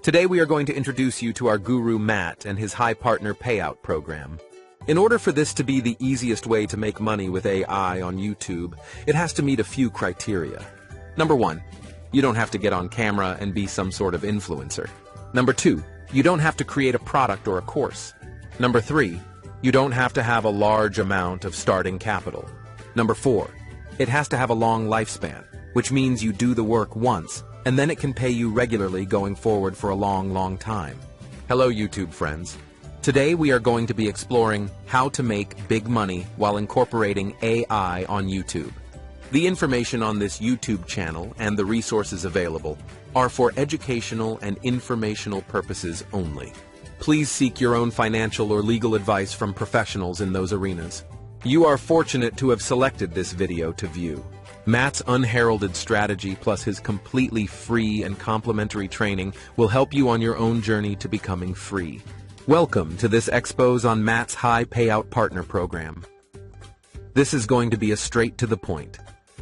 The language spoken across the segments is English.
Today we are going to introduce you to our guru Matt and his high partner payout program. In order for this to be the easiest way to make money with AI on YouTube, it has to meet a few criteria. Number 1, you don't have to get on camera and be some sort of influencer. Number 2, you don't have to create a product or a course. Number 3, you don't have to have a large amount of starting capital. Number 4, it has to have a long lifespan, which means you do the work once, and then it can pay you regularly going forward for a long time. Hello YouTube friends. Today we are going to be exploring how to make big money while incorporating AI on YouTube. The information on this YouTube channel and the resources available are for educational and informational purposes only. Please seek your own financial or legal advice from professionals in those arenas. You are fortunate to have selected this video to view. Matt's unheralded strategy plus his completely free and complimentary training will help you on your own journey to becoming free. Welcome to this expose on Matt's high payout partner program. This is going to be a straight to the point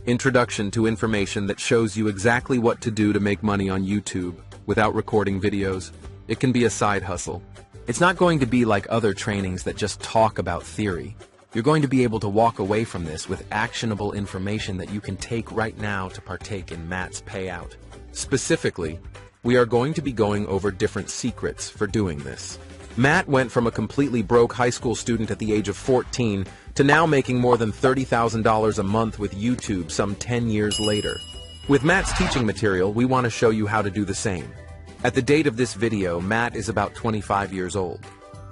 introduction to information that shows you exactly what to do to make money on YouTube without recording videos. It can be a side hustle. It's not going to be like other trainings that just talk about theory. You're going to be able to walk away from this with actionable information that you can take right now to partake in Matt's payout. Specifically, we are going to be going over different secrets for doing this. Matt went from a completely broke high school student at the age of 14 to now making more than $30,000 a month with YouTube some 10 years later. With Matt's teaching material, we want to show you how to do the same. At the date of this video, Matt is about 25 years old.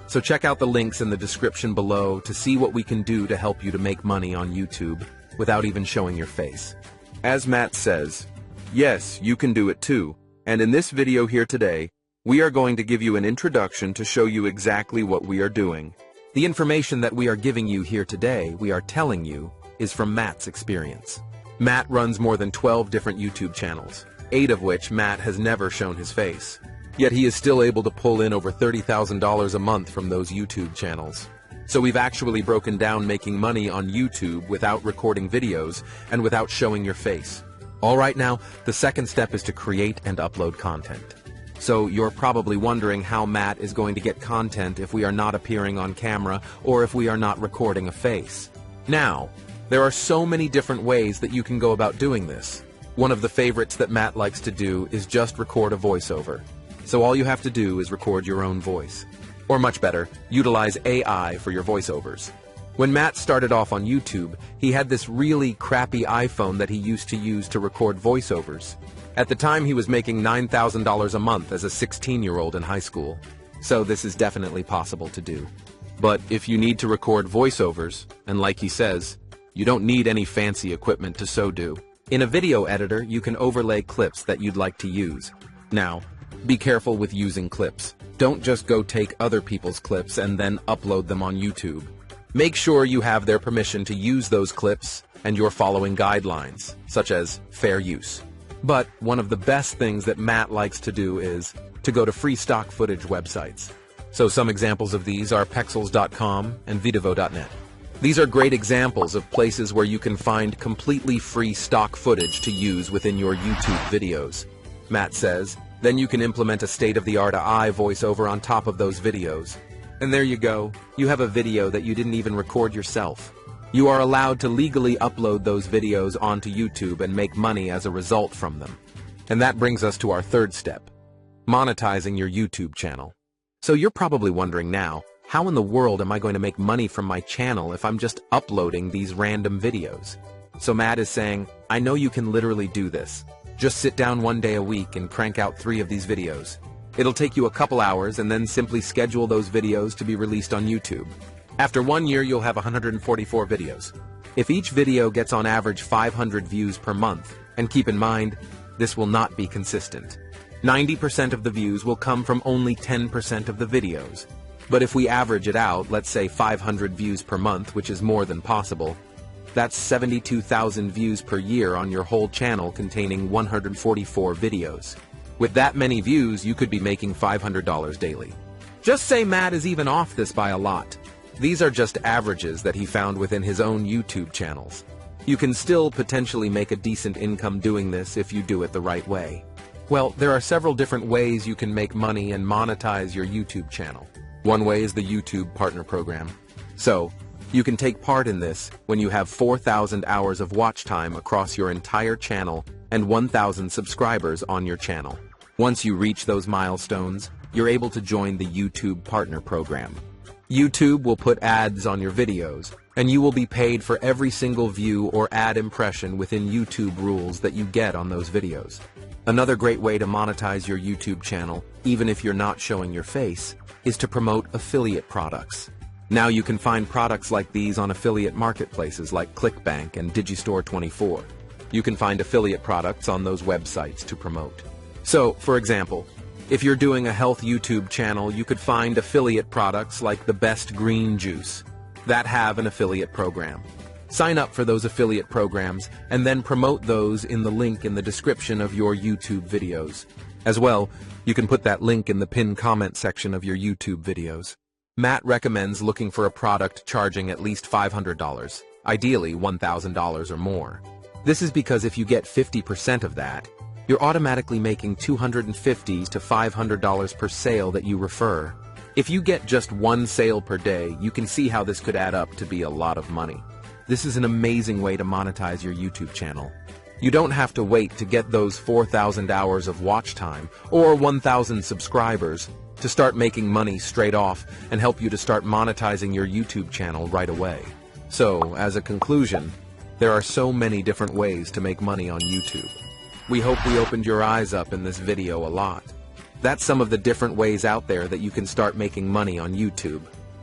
So check out the links in the description below to see what we can do to help you to make money on YouTube without even showing your face. As Matt says, yes, you can do it too. And in this video here today, we are going to give you an introduction to show you exactly what we are doing. The information that we are giving you here today, we are telling you, is from Matt's experience. Matt runs more than 12 different YouTube channels, 8 of which Matt has never shown his face. Yet he is still able to pull in over $30,000 a month from those YouTube channels. So we've actually broken down making money on YouTube without recording videos and without showing your face. All right, now, the second step is to create and upload content. So you're probably wondering how Matt is going to get content if we are not appearing on camera or if we are not recording a face. Now, there are so many different ways that you can go about doing this. One of the favorites that Matt likes to do is just record a voiceover. So all you have to do is record your own voice. Or much better, utilize AI for your voiceovers. When Matt started off on YouTube, he had this really crappy iPhone that he used to use to record voiceovers. At the time, he was making $9,000 a month as a 16-year-old in high school. So this is definitely possible to do. But if you need to record voiceovers, and like he says, you don't need any fancy equipment to so do. In a video editor, you can overlay clips that you'd like to use. Now, be careful with using clips. Don't just go take other people's clips and then upload them on YouTube. Make sure you have their permission to use those clips and you're following guidelines, such as fair use. But one of the best things that Matt likes to do is to go to free stock footage websites. So some examples of these are pexels.com and videvo.net. These are great examples of places where you can find completely free stock footage to use within your YouTube videos. Matt says, then you can implement a state-of-the-art AI voiceover on top of those videos. And there you go, you have a video that you didn't even record yourself. You are allowed to legally upload those videos onto YouTube and make money as a result from them. And that brings us to our third step, monetizing your YouTube channel. So you're probably wondering now, how in the world am I going to make money from my channel if I'm just uploading these random videos? So Matt is saying, I know you can literally do this. Just sit down one day a week and crank out 3 of these videos. It'll take you a couple hours and then simply schedule those videos to be released on YouTube. After 1 year, you'll have 144 videos. If each video gets on average 500 views per month, and keep in mind, this will not be consistent. 90% of the views will come from only 10% of the videos. But if we average it out, let's say 500 views per month, which is more than possible, that's 72,000 views per year on your whole channel containing 144 videos. With that many views, you could be making $500 daily. Just say Matt is even off this by a lot. These are just averages that he found within his own YouTube channels. You can still potentially make a decent income doing this if you do it the right way. Well, there are several different ways you can make money and monetize your YouTube channel. One way is the YouTube Partner Program. So, you can take part in this when you have 4,000 hours of watch time across your entire channel and 1,000 subscribers on your channel. Once you reach those milestones, you're able to join the YouTube Partner Program. YouTube will put ads on your videos, and you will be paid for every single view or ad impression within YouTube rules that you get on those videos. Another great way to monetize your YouTube channel, even if you're not showing your face, is to promote affiliate products. Now you can find products like these on affiliate marketplaces like ClickBank and Digistore24. You can find affiliate products on those websites to promote. So, for example, if you're doing a health YouTube channel, you could find affiliate products like the Best Green Juice that have an affiliate program. Sign up for those affiliate programs and then promote those in the link in the description of your YouTube videos. As well, you can put that link in the pinned comment section of your YouTube videos. Matt recommends looking for a product charging at least $500, ideally $1,000 or more. This is because if you get 50% of that, you're automatically making $250 to $500 per sale that you refer. If you get just one sale per day, you can see how this could add up to be a lot of money. This is an amazing way to monetize your YouTube channel. You don't have to wait to get those 4,000 hours of watch time or 1,000 subscribers to start making money straight off and help you to start monetizing your YouTube channel right away. So, as a conclusion, there are so many different ways to make money on YouTube. We hope we opened your eyes up in this video a lot. That's some of the different ways out there that you can start making money on YouTube.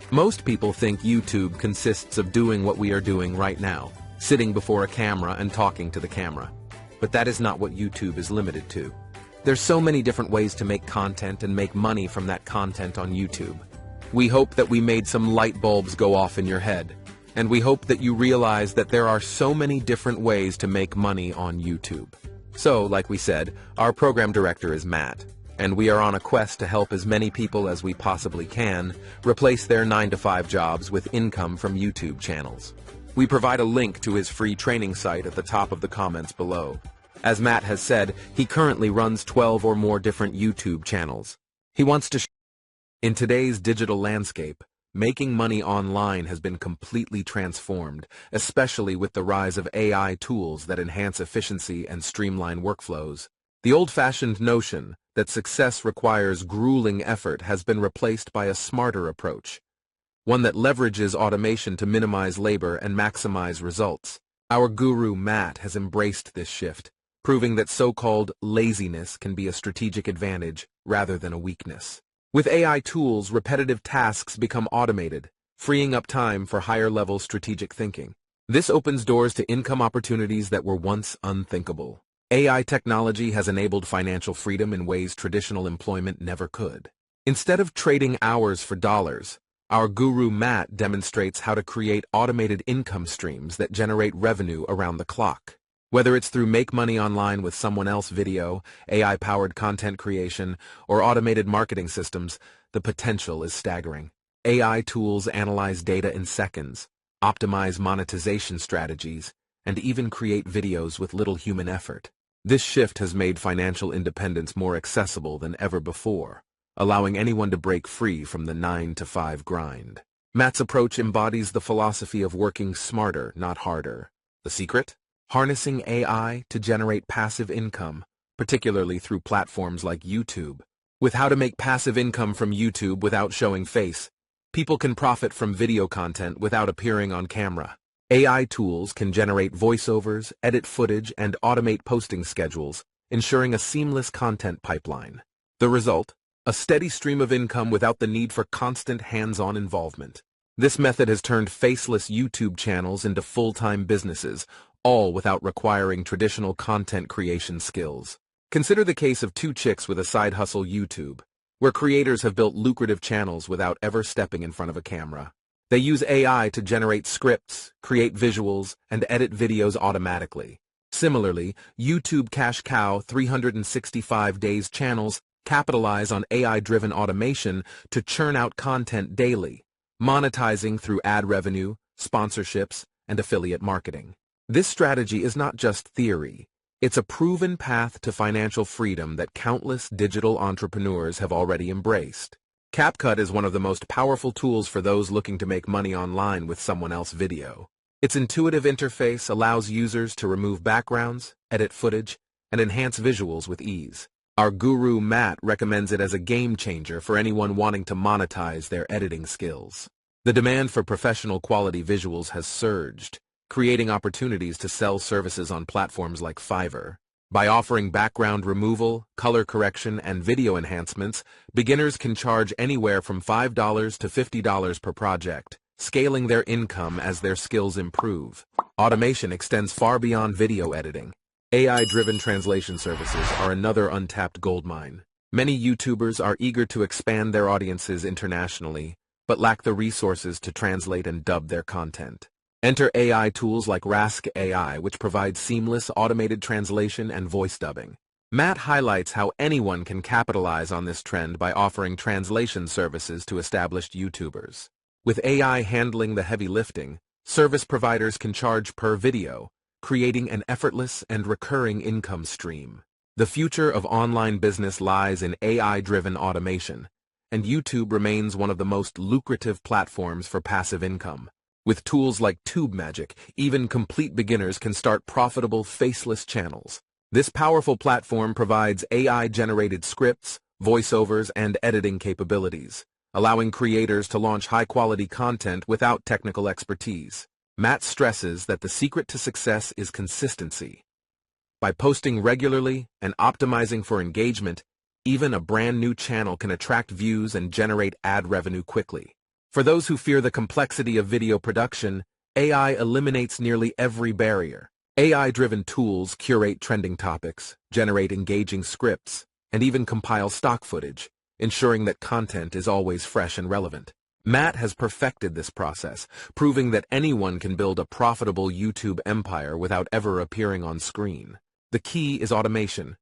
Most people think YouTube consists of doing what we are doing right now, sitting before a camera and talking to the camera. But that is not what YouTube is limited to. There's so many different ways to make content and make money from that content on YouTube. We hope that we made some light bulbs go off in your head, and we hope that you realize that there are so many different ways to make money on YouTube. So, like we said, our program director is Matt, and we are on a quest to help as many people as we possibly can replace their 9-to-5 jobs with income from YouTube channels. We provide a link to his free training site at the top of the comments below. As Matt has said, he currently runs 12 or more different YouTube channels. He wants to In today's digital landscape, making money online has been completely transformed, especially with the rise of AI tools that enhance efficiency and streamline workflows. The old-fashioned notion that success requires grueling effort has been replaced by a smarter approach, one that leverages automation to minimize labor and maximize results. Our guru Matt has embraced this shift, proving that so-called laziness can be a strategic advantage rather than a weakness. With AI tools, repetitive tasks become automated, freeing up time for higher-level strategic thinking. This opens doors to income opportunities that were once unthinkable. AI technology has enabled financial freedom in ways traditional employment never could. Instead of trading hours for dollars, our guru Matt demonstrates how to create automated income streams that generate revenue around the clock. Whether it's through Make Money Online with Someone Else video, AI-powered content creation, or automated marketing systems, the potential is staggering. AI tools analyze data in seconds, optimize monetization strategies, and even create videos with little human effort. This shift has made financial independence more accessible than ever before, allowing anyone to break free from the 9-to-5 grind. Matt's approach embodies the philosophy of working smarter, not harder. The secret? Harnessing AI to generate passive income, particularly through platforms like YouTube. With how to make passive income from YouTube without showing face, people can profit from video content without appearing on camera. AI tools can generate voiceovers, edit footage, and automate posting schedules, ensuring a seamless content pipeline. The result? A steady stream of income without the need for constant hands-on involvement. This method has turned faceless YouTube channels into full-time businesses, all without requiring traditional content creation skills. Consider the case of two chicks with a side hustle YouTube, where creators have built lucrative channels without ever stepping in front of a camera. They use AI to generate scripts, create visuals, and edit videos automatically. Similarly, YouTube Cash Cow 365 Days channels capitalize on AI-driven automation to churn out content daily, monetizing through ad revenue, sponsorships, and affiliate marketing. This strategy is not just theory. It's a proven path to financial freedom that countless digital entrepreneurs have already embraced. CapCut is one of the most powerful tools for those looking to make money online with someone else's video. Its intuitive interface allows users to remove backgrounds, edit footage, and enhance visuals with ease. Our guru Matt recommends it as a game changer for anyone wanting to monetize their editing skills. The demand for professional quality visuals has surged, creating opportunities to sell services on platforms like Fiverr. By offering background removal, color correction, and video enhancements, beginners can charge anywhere from $5 to $50 per project, scaling their income as their skills improve. Automation extends far beyond video editing. AI-driven translation services are another untapped goldmine. Many YouTubers are eager to expand their audiences internationally, but lack the resources to translate and dub their content. Enter AI tools like Rask AI, which provides seamless automated translation and voice dubbing. Matt highlights how anyone can capitalize on this trend by offering translation services to established YouTubers. With AI handling the heavy lifting, service providers can charge per video, creating an effortless and recurring income stream. The future of online business lies in AI-driven automation, and YouTube remains one of the most lucrative platforms for passive income. With tools like TubeMagic, even complete beginners can start profitable faceless channels. This powerful platform provides AI-generated scripts, voiceovers, and editing capabilities, allowing creators to launch high-quality content without technical expertise. Matt stresses that the secret to success is consistency. By posting regularly and optimizing for engagement, even a brand new channel can attract views and generate ad revenue quickly. For those who fear the complexity of video production, AI eliminates nearly every barrier. AI-driven tools curate trending topics, generate engaging scripts, and even compile stock footage, ensuring that content is always fresh and relevant. Matt has perfected this process, proving that anyone can build a profitable YouTube empire without ever appearing on screen. The key is automation.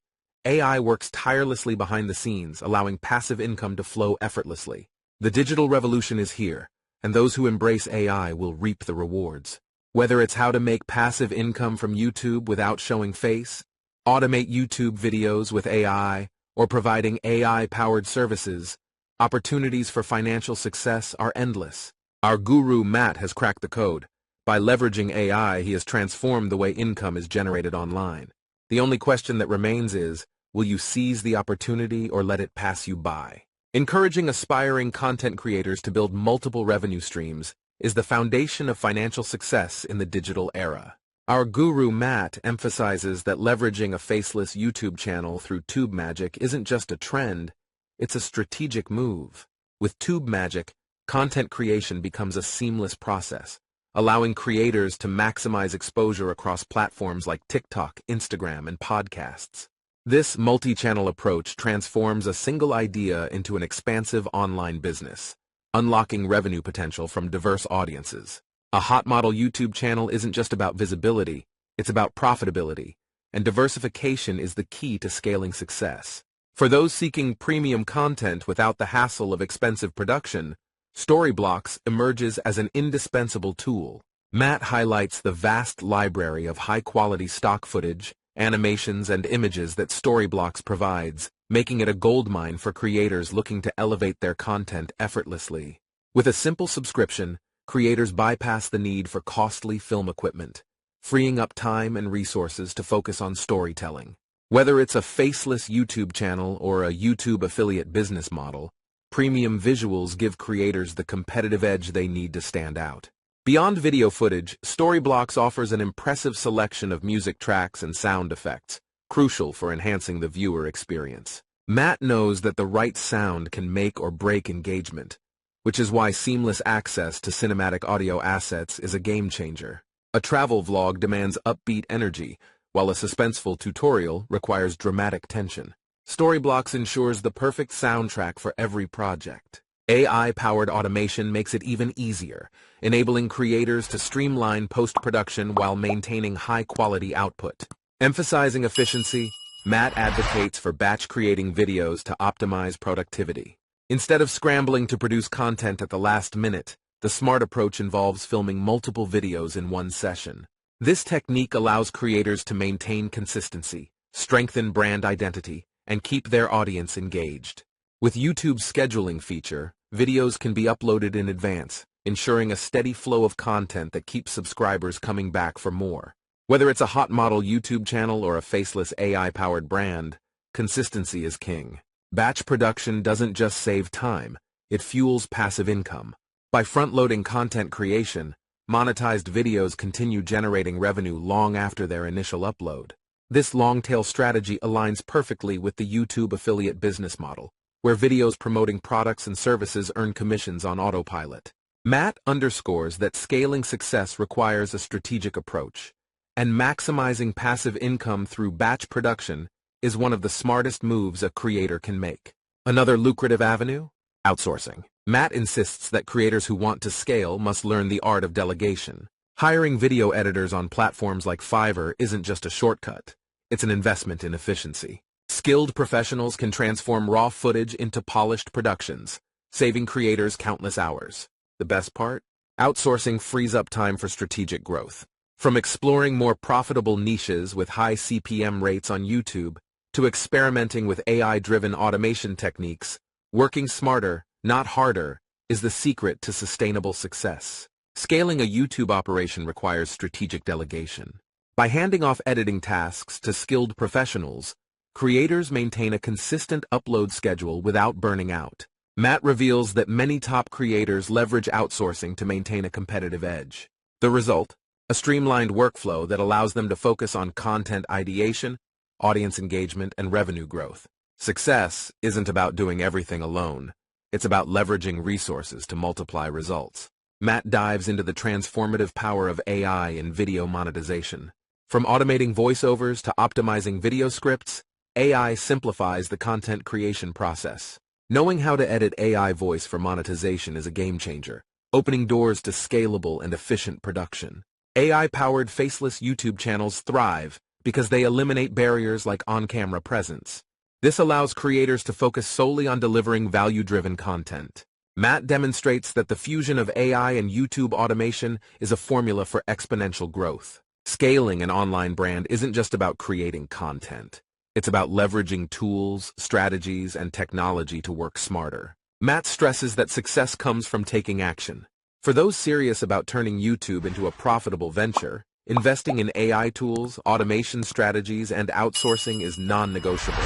AI works tirelessly behind the scenes, allowing passive income to flow effortlessly. The digital revolution is here, and those who embrace AI will reap the rewards. Whether it's how to make passive income from YouTube without showing face, automate YouTube videos with AI, or providing AI-powered services, opportunities for financial success are endless. Our guru Matt has cracked the code. By leveraging AI, he has transformed the way income is generated online. The only question that remains is, will you seize the opportunity or let it pass you by? Encouraging aspiring content creators to build multiple revenue streams is the foundation of financial success in the digital era. Our guru Matt emphasizes that leveraging a faceless YouTube channel through TubeMagic isn't just a trend, it's a strategic move. With TubeMagic, content creation becomes a seamless process, allowing creators to maximize exposure across platforms like TikTok, Instagram, and podcasts. This multi-channel approach transforms a single idea into an expansive online business, unlocking revenue potential from diverse audiences. A hot model YouTube channel isn't just about visibility, it's about profitability, and diversification is the key to scaling success. For those seeking premium content without the hassle of expensive production, Storyblocks emerges as an indispensable tool. Matt highlights the vast library of high-quality stock footage, animations, and images that Storyblocks provides, making it a goldmine for creators looking to elevate their content effortlessly. With a simple subscription, creators bypass the need for costly film equipment, freeing up time and resources to focus on storytelling. Whether it's a faceless YouTube channel or a YouTube affiliate business model, premium visuals give creators the competitive edge they need to stand out. Beyond video footage, Storyblocks offers an impressive selection of music tracks and sound effects, crucial for enhancing the viewer experience. Matt knows that the right sound can make or break engagement, which is why seamless access to cinematic audio assets is a game changer. A travel vlog demands upbeat energy, while a suspenseful tutorial requires dramatic tension. Storyblocks ensures the perfect soundtrack for every project. AI-powered automation makes it even easier, enabling creators to streamline post-production while maintaining high-quality output. Emphasizing efficiency, Matt advocates for batch-creating videos to optimize productivity. Instead of scrambling to produce content at the last minute, the smart approach involves filming multiple videos in one session. This technique allows creators to maintain consistency, strengthen brand identity, and keep their audience engaged. With YouTube's scheduling feature, videos can be uploaded in advance, ensuring a steady flow of content that keeps subscribers coming back for more. Whether it's a hot model YouTube channel or a faceless AI-powered brand, consistency is king. Batch production doesn't just save time, it fuels passive income. By front-loading content creation, monetized videos continue generating revenue long after their initial upload. This long-tail strategy aligns perfectly with the YouTube affiliate business model, where videos promoting products and services earn commissions on autopilot. Matt underscores that scaling success requires a strategic approach, and maximizing passive income through batch production is one of the smartest moves a creator can make. Another lucrative avenue? Outsourcing. Matt insists that creators who want to scale must learn the art of delegation. Hiring video editors on platforms like Fiverr isn't just a shortcut, it's an investment in efficiency. Skilled professionals can transform raw footage into polished productions, saving creators countless hours. The best part? Outsourcing frees up time for strategic growth. From exploring more profitable niches with high CPM rates on YouTube, to experimenting with AI-driven automation techniques, working smarter, not harder, is the secret to sustainable success. Scaling a YouTube operation requires strategic delegation. By handing off editing tasks to skilled professionals, creators maintain a consistent upload schedule without burning out. Matt reveals that many top creators leverage outsourcing to maintain a competitive edge. The result? A streamlined workflow that allows them to focus on content ideation, audience engagement, and revenue growth. Success isn't about doing everything alone. It's about leveraging resources to multiply results. Matt dives into the transformative power of AI in video monetization. From automating voiceovers to optimizing video scripts, AI simplifies the content creation process. Knowing how to edit AI voice for monetization is a game changer, opening doors to scalable and efficient production. AI-powered faceless YouTube channels thrive because they eliminate barriers like on-camera presence. This allows creators to focus solely on delivering value-driven content. Matt demonstrates that the fusion of AI and YouTube automation is a formula for exponential growth. Scaling an online brand isn't just about creating content. It's about leveraging tools, strategies, and technology to work smarter. Matt stresses that success comes from taking action. For those serious about turning YouTube into a profitable venture, investing in AI tools, automation strategies, and outsourcing is non-negotiable.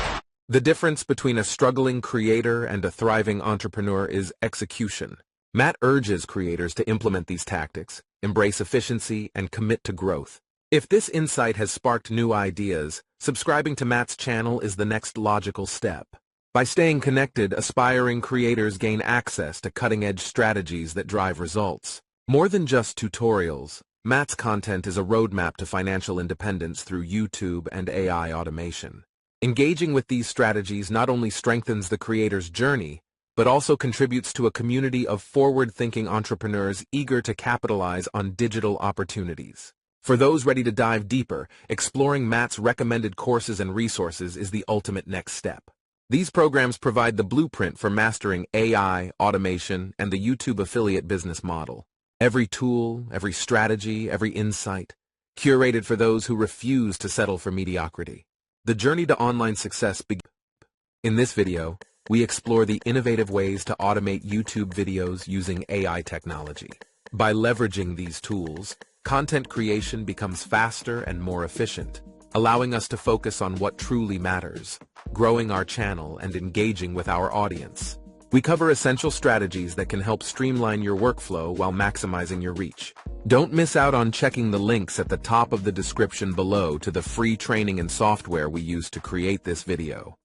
The difference between a struggling creator and a thriving entrepreneur is execution. Matt urges creators to implement these tactics, embrace efficiency, and commit to growth. If this insight has sparked new ideas, subscribing to Matt's channel is the next logical step. By staying connected, aspiring creators gain access to cutting-edge strategies that drive results. More than just tutorials, Matt's content is a roadmap to financial independence through YouTube and AI automation. Engaging with these strategies not only strengthens the creator's journey, but also contributes to a community of forward-thinking entrepreneurs eager to capitalize on digital opportunities. For those ready to dive deeper, exploring Matt's recommended courses and resources is the ultimate next step. These programs provide the blueprint for mastering AI, automation, and the YouTube affiliate business model. Every tool, every strategy, every insight, curated for those who refuse to settle for mediocrity. The journey to online success begins. In this video, we explore the innovative ways to automate YouTube videos using AI technology. By leveraging these tools, content creation becomes faster and more efficient, allowing us to focus on what truly matters, growing our channel and engaging with our audience. We cover essential strategies that can help streamline your workflow while maximizing your reach. Don't miss out on checking the links at the top of the description below to the free training and software we use to create this video.